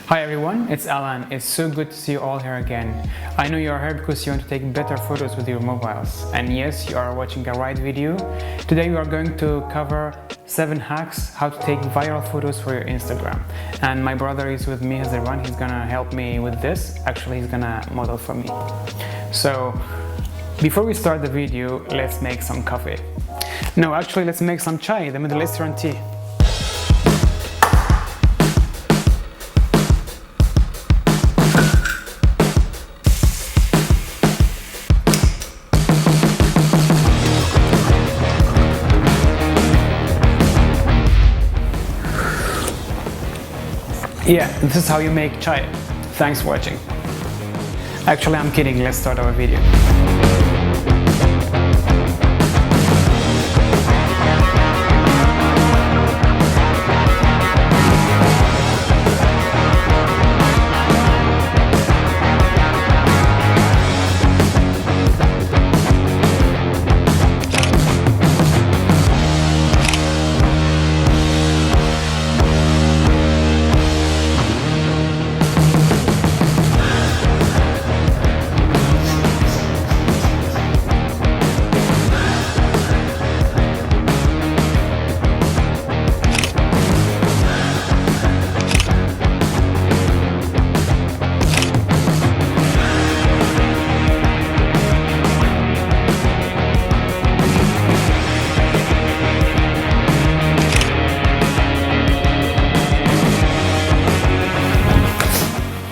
Hi everyone, it's Alan. It's so good to see you all here again. I know you are here because you want to take better photos with your mobiles. And yes, you are watching a right video. Today we are going to cover 7 hacks how to take viral photos for your Instagram. And my brother is with me as the one. He's gonna help me with this. Actually, he's gonna model for me. So before we start the video, let's make some coffee. No, actually, let's make some chai, the Middle Eastern tea. Yeah, this is how you make chai. Thanks for watching. Actually, I'm kidding. Let's start our video.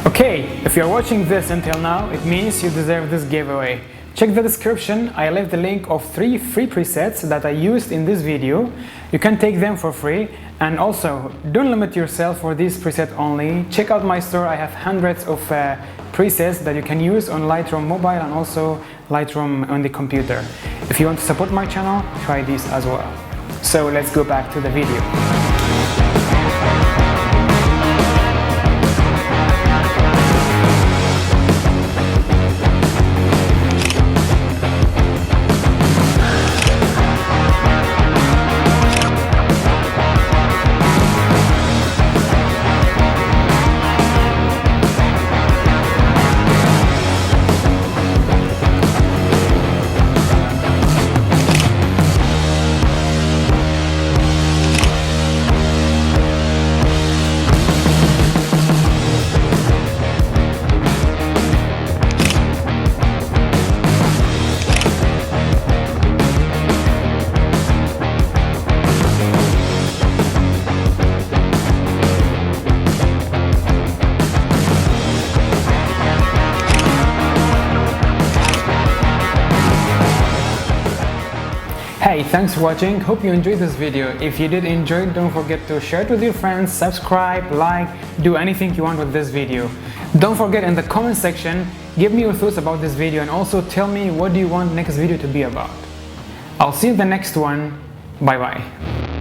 Okay, if you're watching this until now, it means you deserve this giveaway. Check the description, I left the link of 3 free presets that I used in this video. You can take them for free, and also don't limit yourself for this preset only. Check out my store, I have hundreds of presets that you can use on Lightroom mobile and also Lightroom on the computer. If you want to support my channel, try these as well. So let's go back to the video. Hey, thanks for watching. Hope you enjoyed this video. If you did enjoy it, don't forget to share it with your friends, subscribe, like, do anything you want with this video. Don't forget in the comment section, give me your thoughts about this video and also tell me what do you want next video to be about. I'll see you in the next one. Bye bye.